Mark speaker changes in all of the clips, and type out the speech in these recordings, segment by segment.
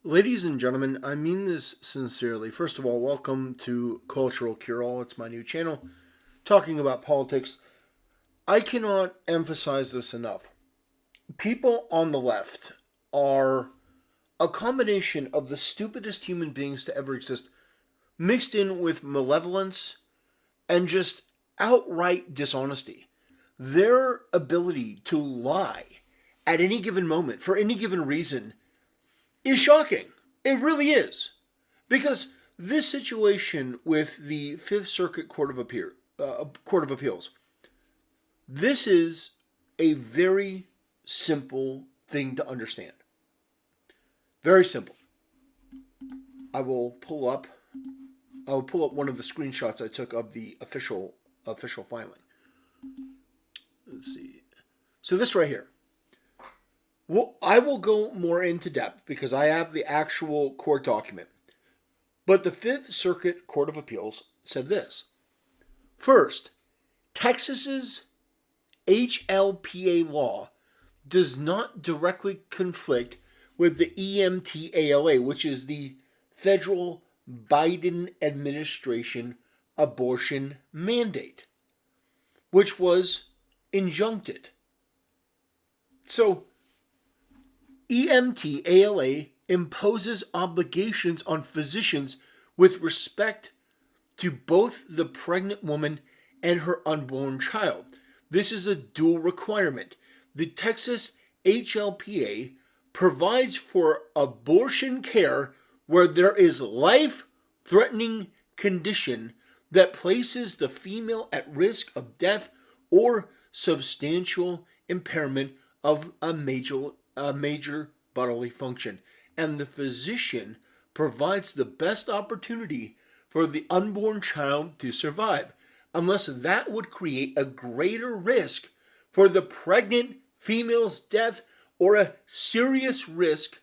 Speaker 1: Ladies and gentlemen, I mean this sincerely. First of all, welcome to Cultural Cure All. It's my new channel talking about politics. I cannot emphasize this enough. People on the left are a combination of the stupidest human beings to ever exist, mixed in with malevolence and just outright dishonesty. Their ability to lie at any given moment for any given reason is shocking. It really is. Because this situation with the Fifth Circuit Court of Appeals, this is a very simple thing to understand. Very simple. I will pull up one of the screenshots I took of the official filing. Let's see. So this right here. Well, I will go more into depth because I have the actual court document. But the Fifth Circuit Court of Appeals said this. First, Texas's HLPA law does not directly conflict with the EMTALA, which is the federal Biden administration abortion mandate, which was injuncted. So, EMTALA imposes obligations on physicians with respect to both the pregnant woman and her unborn child. This is a dual requirement. The Texas HLPA provides for abortion care where there is life-threatening condition that places the female at risk of death or substantial impairment of a major bodily function, and the physician provides the best opportunity for the unborn child to survive, unless that would create a greater risk for the pregnant female's death or a serious risk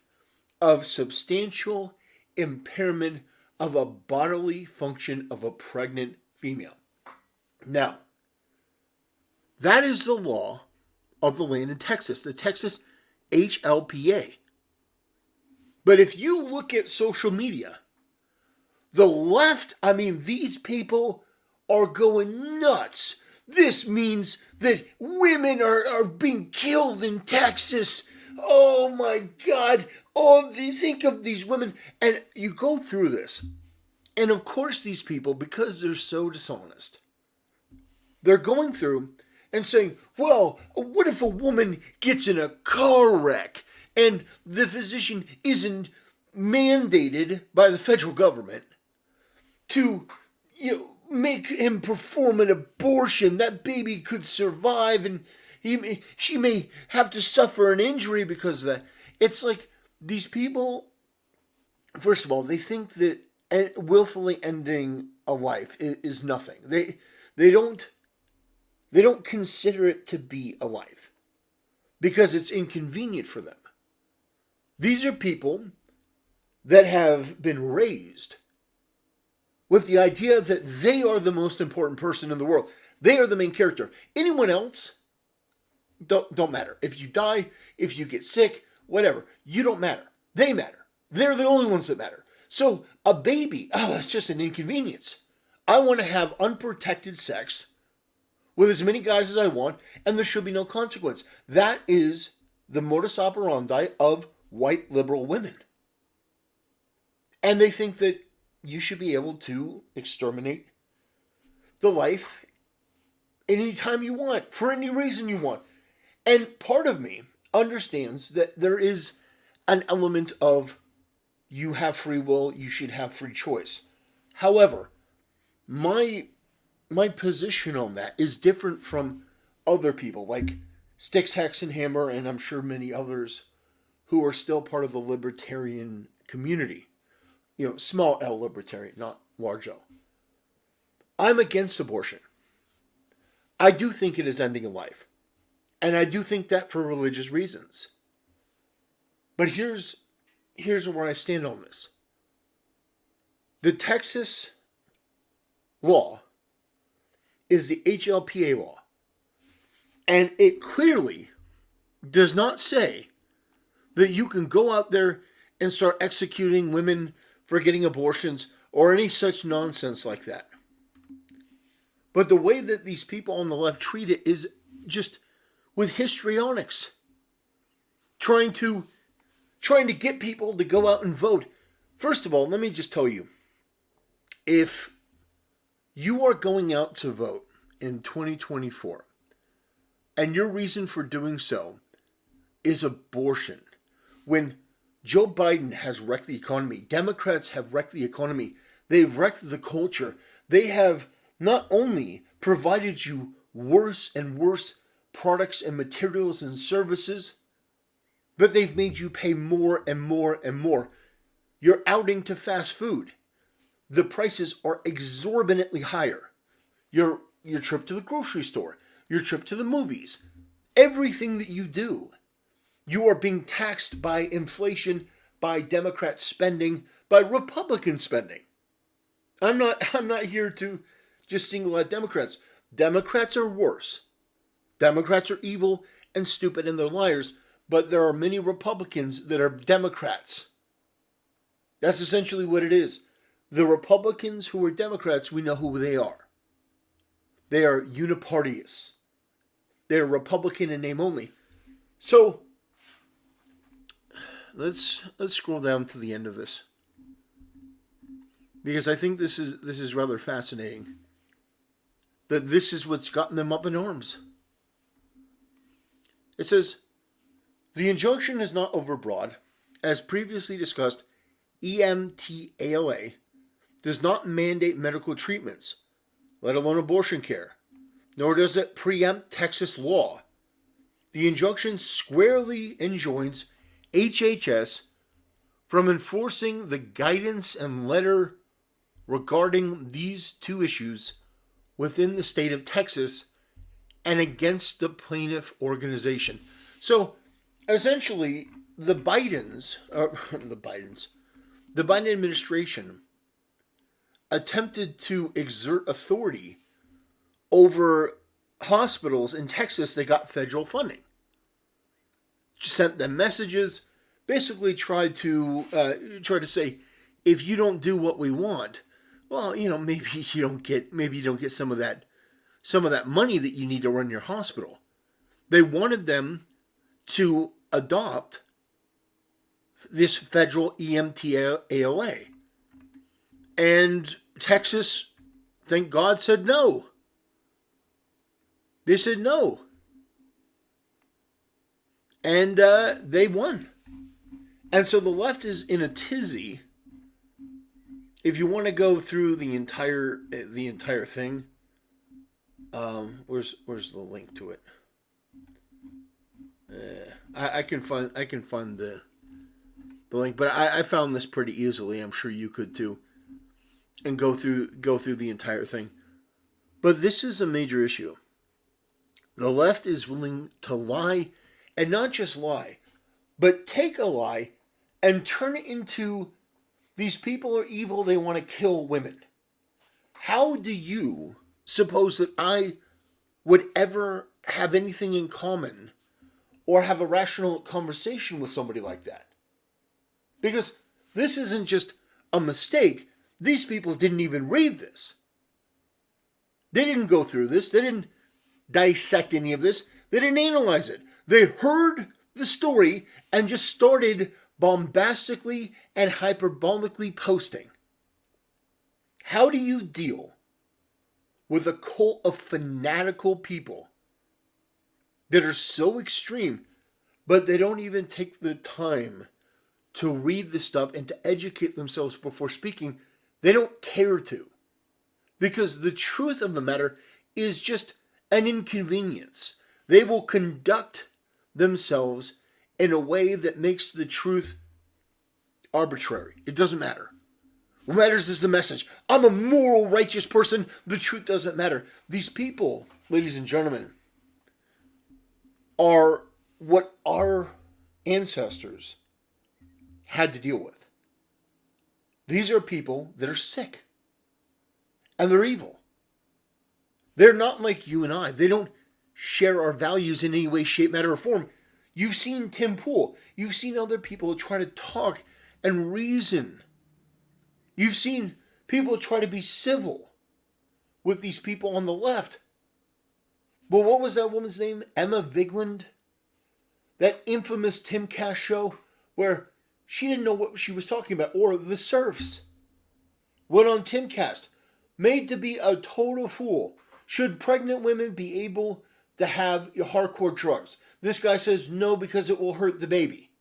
Speaker 1: of substantial impairment of a bodily function of a pregnant female. Now, that is the law of the land in Texas, the Texas HLPA. But if you look at social media, the left, these people are going nuts. This means that women are being killed in Texas. Oh my God. Oh, think of these women. And you go through this. And of course these people, because they're so dishonest, they're going through and saying, well, what if a woman gets in a car wreck and the physician isn't mandated by the federal government to, make him perform an abortion? That baby could survive and she may have to suffer an injury because of that. It's like these people, first of all, they think that willfully ending a life is nothing. They don't consider it to be a life because it's inconvenient for them. These are people that have been raised with the idea that they are the most important person in the world. They are the main character. Anyone else don't matter. If you die, if you get sick, whatever, you don't matter. They matter. They're the only ones that matter. So a baby, that's just an inconvenience. I want to have unprotected sex with as many guys as I want, and there should be no consequence. That is the modus operandi of white liberal women. And they think that you should be able to exterminate the life anytime you want, for any reason you want. And part of me understands that there is an element of you have free will, you should have free choice. However, my position on that is different from other people like Styx, Hex, and Hammer, and I'm sure many others who are still part of the libertarian community. Small L libertarian, not large L. I'm against abortion. I do think it is ending a life. And I do think that for religious reasons. But here's where I stand on this. The Texas law is the HLPA law. And it clearly does not say that you can go out there and start executing women for getting abortions or any such nonsense like that. But the way that these people on the left treat it is just with histrionics. Trying to get people to go out and vote. First of all, let me just tell you, if you are going out to vote in 2024 and your reason for doing so is abortion, when Joe Biden has wrecked the economy, Democrats have wrecked the economy, they've wrecked the culture, they have not only provided you worse and worse products and materials and services, but they've made you pay more and more and more. You're outing to fast food. The prices are exorbitantly higher. Your trip to the grocery store, your trip to the movies, everything that you do, you are being taxed by inflation, by Democrat spending, by Republican spending. I'm not here to just single out Democrats. Democrats are worse. Democrats are evil and stupid and they're liars, but there are many Republicans that are Democrats. That's essentially what it is. The Republicans who are Democrats, we know who they are. They are unipartyists. They are Republican in name only. So let's scroll down to the end of this, because I think this is rather fascinating. That this is what's gotten them up in arms. It says, the injunction is not overbroad. As previously discussed, EMTALA does not mandate medical treatments, let alone abortion care, nor does it preempt Texas law. The injunction squarely enjoins HHS from enforcing the guidance and letter regarding these two issues within the state of Texas and against the plaintiff organization. So, essentially, the Biden administration attempted to exert authority over hospitals in Texas that got federal funding. Sent them messages, basically tried to say, if you don't do what we want, well, maybe you don't get some of that money that you need to run your hospital. They wanted them to adopt this federal EMTALA. And Texas, thank God, said no. They said no. And they won. And so the left is in a tizzy. If you want to go through the entire thing, where's the link to it? I can find the link, but I found this pretty easily. I'm sure you could too, and go through the entire thing. But this is a major issue. The left is willing to lie, and not just lie, but take a lie and turn it into, these people are evil, they want to kill women. How do you suppose that I would ever have anything in common or have a rational conversation with somebody like that? Because this isn't just a mistake. These people didn't even read this. They didn't go through this. They didn't dissect any of this. They didn't analyze it. They heard the story and just started bombastically and hyperbolically posting. How do you deal with a cult of fanatical people that are so extreme, but they don't even take the time to read the stuff and to educate themselves before speaking? They don't care to. Because the truth of the matter is just an inconvenience. They will conduct themselves in a way that makes the truth arbitrary. It doesn't matter. What matters is the message. I'm a moral, righteous person. The truth doesn't matter. These people, ladies and gentlemen, are what our ancestors had to deal with. These are people that are sick. And they're evil. They're not like you and I. They don't share our values in any way, shape, matter, or form. You've seen Tim Pool. You've seen other people try to talk and reason. You've seen people try to be civil with these people on the left. But what was that woman's name? Emma Vigland? That infamous Timcast show where she didn't know what she was talking about. Or The Serfs went on Timcast, made to be a total fool. Should pregnant women be able to have hardcore drugs? This guy says no because it will hurt the baby.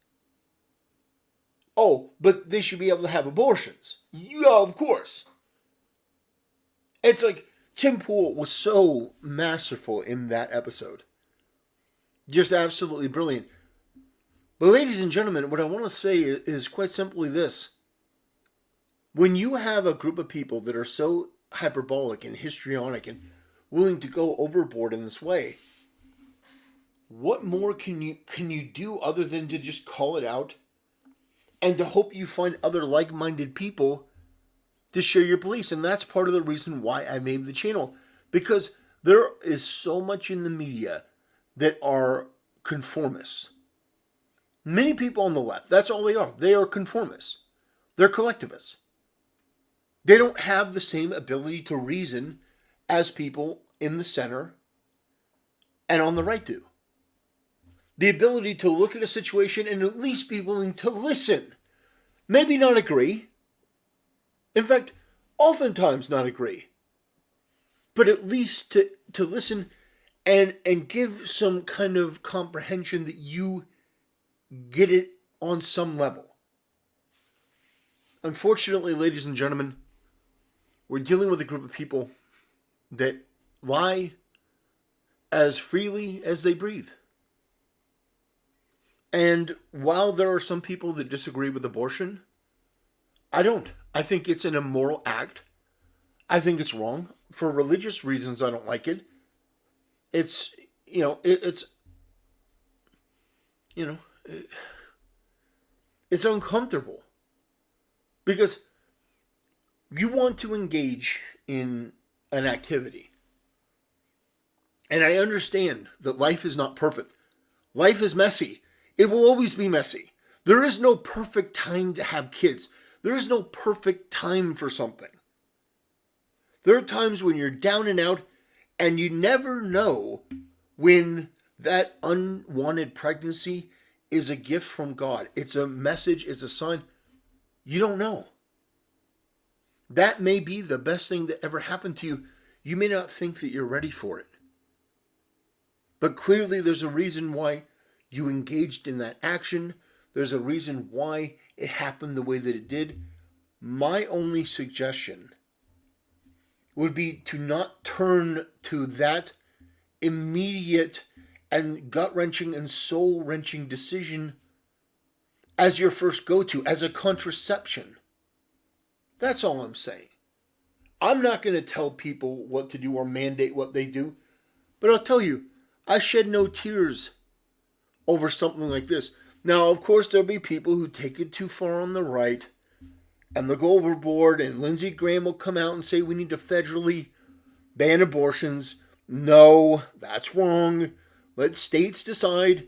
Speaker 1: Oh, but they should be able to have abortions. Yeah, of course. It's like Tim Pool was so masterful in that episode. Just absolutely brilliant. But ladies and gentlemen, what I want to say is quite simply this. When you have a group of people that are so hyperbolic and histrionic and willing to go overboard in this way, what more can you do other than to just call it out and to hope you find other like-minded people to share your beliefs? And that's part of the reason why I made the channel. Because there is so much in the media that are conformists. Many people on the left, that's all they are. They are conformists. They're collectivists. They don't have the same ability to reason as people in the center and on the right do. The ability to look at a situation and at least be willing to listen. Maybe not agree. In fact, oftentimes not agree. But at least to listen and give some kind of comprehension that you get it on some level. Unfortunately, ladies and gentlemen, we're dealing with a group of people that lie as freely as they breathe. And while there are some people that disagree with abortion, I don't. I think it's an immoral act. I think it's wrong. For religious reasons, I don't like it. It's uncomfortable. Because you want to engage in an activity. And I understand that life is not perfect. Life is messy. It will always be messy. There is no perfect time to have kids. There is no perfect time for something. There are times when you're down and out and you never know when that unwanted pregnancy is a gift from God. It's a message, it's a sign. You don't know. That may be the best thing that ever happened to you. You may not think that you're ready for it. But clearly there's a reason why you engaged in that action. There's a reason why it happened the way that it did. My only suggestion would be to not turn to that immediate and gut-wrenching and soul-wrenching decision as your first go-to, as a contraception. That's all I'm saying. I'm not going to tell people what to do or mandate what they do, but I'll tell you, I shed no tears over something like this. Now, of course, there'll be people who take it too far on the right, and they'll go overboard, and Lindsey Graham will come out and say we need to federally ban abortions. No, that's wrong. Let states decide.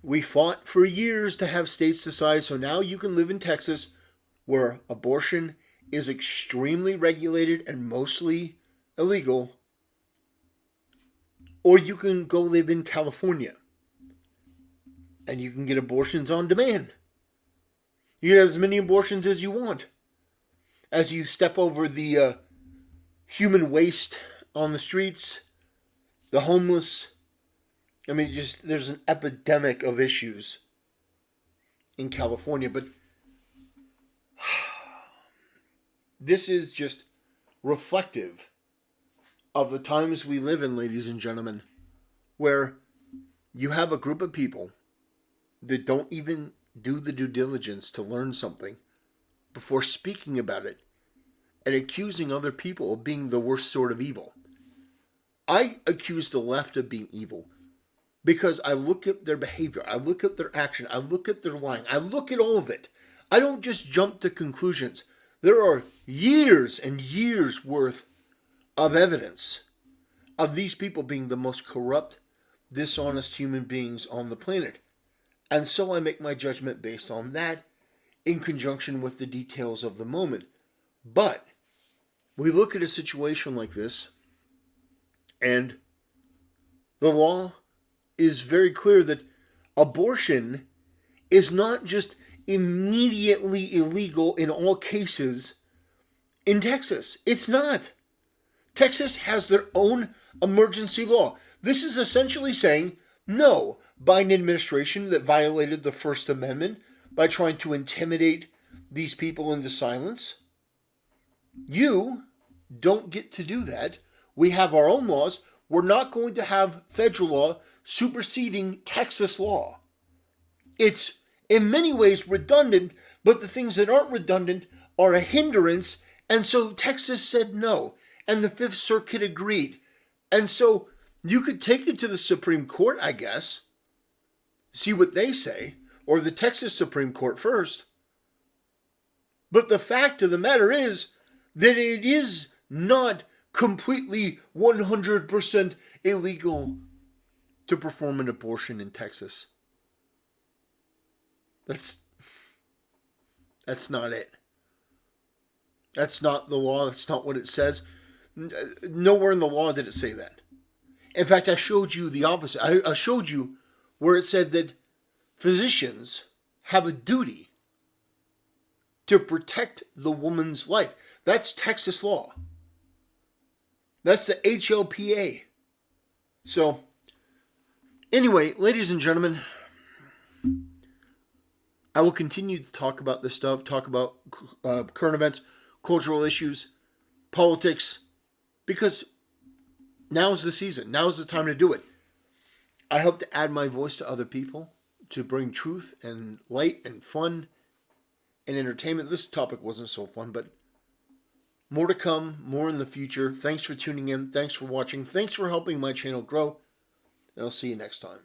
Speaker 1: We fought for years to have states decide, so now you can live in Texas, where abortion is extremely regulated and mostly illegal, or you can go live in California, and you can get abortions on demand. You can have as many abortions as you want. As you step over the human waste on the streets, the homeless. I mean, just there's an epidemic of issues in California. But this is just reflective of the times we live in, ladies and gentlemen, where you have a group of people that don't even do the due diligence to learn something before speaking about it and accusing other people of being the worst sort of evil. I accuse the left of being evil because I look at their behavior, I look at their action, I look at their lying, I look at all of it. I don't just jump to conclusions. There are years and years worth of evidence of these people being the most corrupt, dishonest human beings on the planet. And so I make my judgment based on that in conjunction with the details of the moment. But we look at a situation like this, and the law is very clear that abortion is not just immediately illegal in all cases in Texas. It's not. Texas has their own emergency law. This is essentially saying, no, Biden administration that violated the First Amendment by trying to intimidate these people into silence. You don't get to do that. We have our own laws. We're not going to have federal law superseding Texas law. It's in many ways redundant, but the things that aren't redundant are a hindrance, and so Texas said no, and the Fifth Circuit agreed. And so you could take it to the Supreme Court, I guess, see what they say, or the Texas Supreme Court first. But the fact of the matter is that it is not completely 100% illegal to perform an abortion in Texas. That's not it. That's not the law. That's not what it says. Nowhere in the law did it say that. In fact, I showed you the opposite. I showed you where it said that physicians have a duty to protect the woman's life. That's Texas law. That's the HLPA. So, anyway, ladies and gentlemen, I will continue to talk about this stuff, talk about current events, cultural issues, politics, because now's the season. Now's the time to do it. I hope to add my voice to other people to bring truth and light and fun and entertainment. This topic wasn't so fun, but more to come, more in the future. Thanks for tuning in. Thanks for watching. Thanks for helping my channel grow. And I'll see you next time.